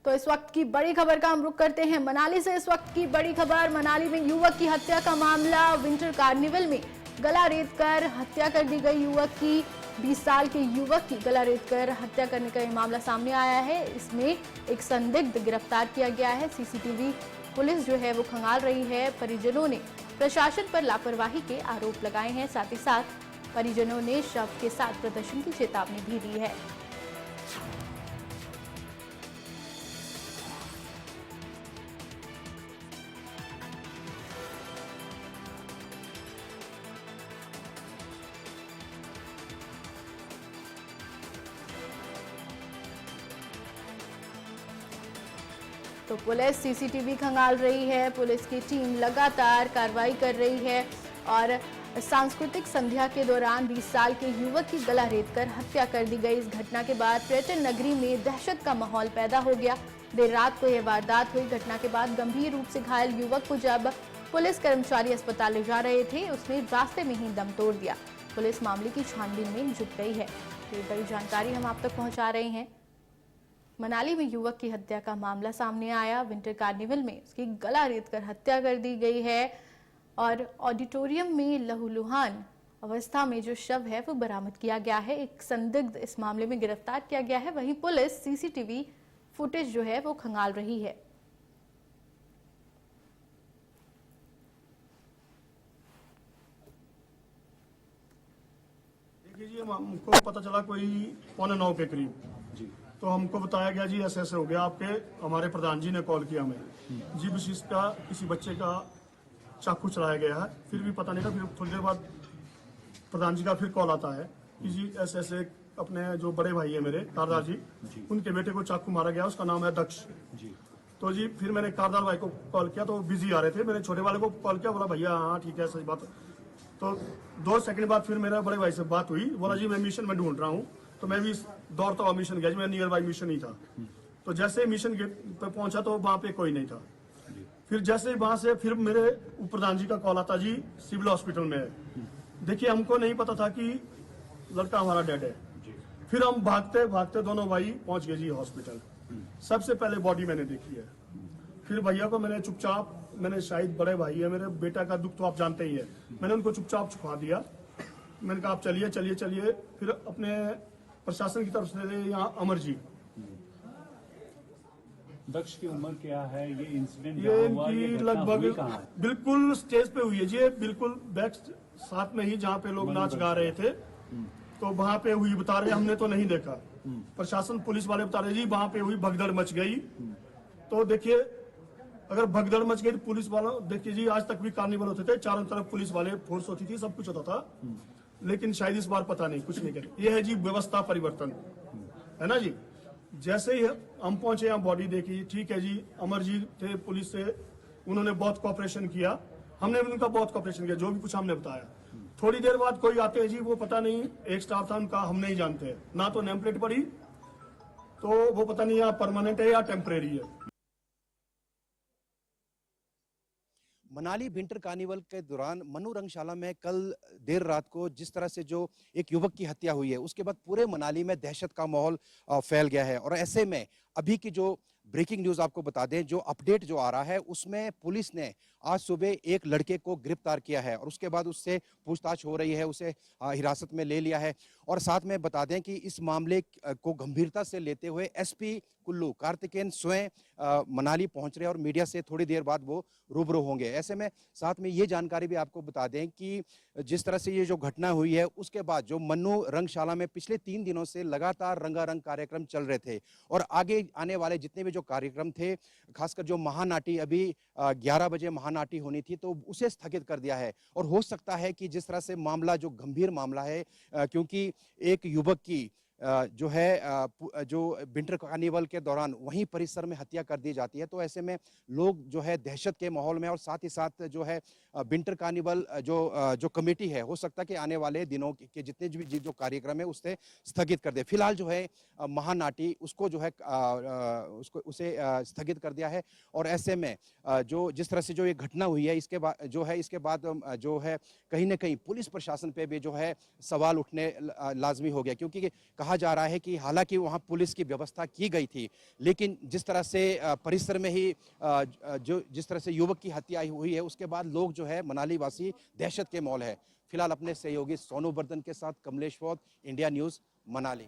तो इस वक्त की बड़ी खबर का हम रुख करते हैं मनाली से। इस वक्त की बड़ी खबर, मनाली में युवक की हत्या का मामला। विंटर कार्निवल में गला रेत कर हत्या कर दी गई युवक की, 20 साल के युवक की गला रेत कर हत्या करने का ये मामला सामने आया है। इसमें एक संदिग्ध गिरफ्तार किया गया है। सीसीटीवी पुलिस जो है वो खंगाल रही है। परिजनों ने प्रशासन पर लापरवाही के आरोप लगाए हैं। साथ ही साथ परिजनों ने शव के साथ प्रदर्शन की चेतावनी भी दी है। तो पुलिस सीसीटीवी खंगाल रही है। पुलिस की टीम लगातार कार्रवाई कर रही है और सांस्कृतिक संध्या के दौरान 20 साल के युवक की गला रेतकर हत्या कर दी गई। इस घटना के बाद पर्यटन नगरी में दहशत का माहौल पैदा हो गया। देर रात को यह वारदात हुई। घटना के बाद गंभीर रूप से घायल युवक को जब पुलिस कर्मचारी अस्पताल ले जा रहे थे, उसने रास्ते में ही दम तोड़ दिया। पुलिस मामले की छानबीन में जुट गई है। ये बड़ी जानकारी हम आप तक पहुंचा रहे हैं। मनाली में युवक की हत्या का मामला सामने आया। विंटर कार्निवल में उसकी गला रेतकर हत्या कर दी गई है और ऑडिटोरियम में लहूलुहान अवस्था में जो शव है वो बरामद किया गया है। एक संदिग्ध इस मामले में गिरफ्तार किया गया है। वहीं पुलिस सीसीटीवी फुटेज जो है वो खंगाल रही है। देखिए जी, हमको पता चला कोई 8:45 के करीब तो हमको बताया गया जी ऐसे ऐसे हो गया। आपके हमारे प्रधान जी ने कॉल किया हमें जी, विशिष्ट का किसी बच्चे का चाकू चलाया गया है। फिर भी पता नहीं था। फिर थोड़ी देर बाद प्रधान जी का फिर कॉल आता है कि जी ऐसे ऐसे अपने जो बड़े भाई है मेरे कारदार जी, उनके बेटे को चाकू मारा गया, उसका नाम है दक्ष जी। तो जी फिर मैंने कारदार भाई को कॉल किया तो बिजी आ रहे थे। मैंने छोटे वाले को कॉल किया, बोला भैया हाँ ठीक है सही बात। तो 2 सेकंड बाद फिर मेरा बड़े भाई से बात हुई, बोला जी मैं मिशन में ढूंढ रहा हूँ। तो मैं भी दौड़ता हुआ मिशन गया जी, मैं नियर बाई मिशन ही था। तो जैसे मिशन गेट पे पहुंचा तो वहां पे कोई नहीं था। फिर जैसे वहां से फिर मेरे प्रधान जी का कॉल आता जी सिविल हॉस्पिटल में है। देखिए हमको नहीं पता था कि लड़का हमारा डेड है। फिर हम भागते भागते दोनों भाई पहुंच गए जी हॉस्पिटल। सबसे पहले बॉडी मैंने देखी है। फिर भैया को मैंने चुपचाप, मैंने शायद बड़े भाई है मेरे, बेटा का दुख तो आप जानते ही है, मैंने उनको चुपचाप छुपा दिया। मैंने कहा आप चलिए चलिए चलिए। फिर अपने प्रशासन की तरफ से यहाँ अमर जी। दक्ष की उम्र क्या है? ये इंसिडेंट ये इनकी लगभग बिल्कुल स्टेज पे हुई है जी, बिल्कुल बैक साथ में ही जहाँ पे लोग नाच गा रहे थे तो वहां पे हुई बता रहे। हमने तो नहीं देखा, प्रशासन पुलिस वाले बता रहे जी वहां पे हुई, भगदड़ मच गई। तो देखिए अगर भगदड़ मच गई तो पुलिस वालों, देखिए जी आज तक भी कार्निवल होते थे, चारों तरफ पुलिस वाले फोर्स होती थी, सब कुछ होता था, लेकिन शायद इस बार पता नहीं कुछ नहीं करे। ये है जी व्यवस्था परिवर्तन, है ना जी। जैसे ही हम पहुंचे यहाँ बॉडी देखी, ठीक है जी, अमर जी थे पुलिस से, उन्होंने बहुत कोऑपरेशन किया, हमने भी उनका बहुत कोऑपरेशन किया, जो भी कुछ हमने बताया। थोड़ी देर बाद कोई आते हैं जी, वो पता नहीं एक स्टाफ था उनका, हम नहीं जानते, ना तो नेम प्लेट पड़ी, तो वो पता नहीं यहाँ परमानेंट है या टेम्परेरी है। मनाली विंटर कार्निवल के दौरान मनु रंगशाला में कल देर रात को जिस तरह से जो एक युवक की हत्या हुई है, उसके बाद पूरे मनाली में दहशत का माहौल फैल गया है। और ऐसे में अभी की जो ब्रेकिंग न्यूज आपको बता दें, जो अपडेट जो आ रहा है उसमें पुलिस ने आज सुबह एक लड़के को गिरफ्तार किया है और उसके बाद उससे पूछताछ हो रही है, उसे हिरासत में ले लिया है। और साथ में बता दें कि इस मामले को गंभीरता से लेते हुए एसपी कुल्लू कार्तिकेयन स्वयं मनाली पहुंच रहे हैं और मीडिया से थोड़ी देर बाद वो रूबरू होंगे। ऐसे में साथ में ये जानकारी भी आपको बता दें कि जिस तरह से ये जो घटना हुई है उसके बाद जो मनु रंगशाला में पिछले 3 दिनों से लगातार रंगारंग कार्यक्रम चल रहे थे और आगे आने वाले जितने भी जो कार्यक्रम थे, खासकर जो महानाटी अभी 11 बजे महानाटी होनी थी तो उसे स्थगित कर दिया है। और हो सकता है कि जिस तरह से मामला जो गंभीर मामला है, क्योंकि एक युवक की जो है जो विंटर कार्निवल के दौरान वहीं परिसर में हत्या कर दी जाती है, तो ऐसे में लोग जो है दहशत के माहौल में, और साथ ही साथ जो है विंटर कार्निवल जो कमेटी है, हो सकता है कि आने वाले दिनों के जितने भी जो कार्यक्रम है उससे स्थगित कर दे। फिलहाल जो है महानाटी उसको जो है उसे स्थगित कर दिया है। और ऐसे में जो जिस तरह से जो ये घटना हुई है इसके बाद जो है कहीं ना कहीं पुलिस प्रशासन पे भी जो है सवाल उठने लाजमी हो गया, क्योंकि कहा कहा जा रहा है कि हालांकि वहां पुलिस की व्यवस्था की गई थी, लेकिन जिस तरह से परिसर में ही जिस तरह से युवक की हत्या हुई है, उसके बाद लोग जो है मनाली वासी दहशत के मौल है। फिलहाल अपने सहयोगी सोनू वर्धन के साथ कमलेश वोद, इंडिया न्यूज, मनाली।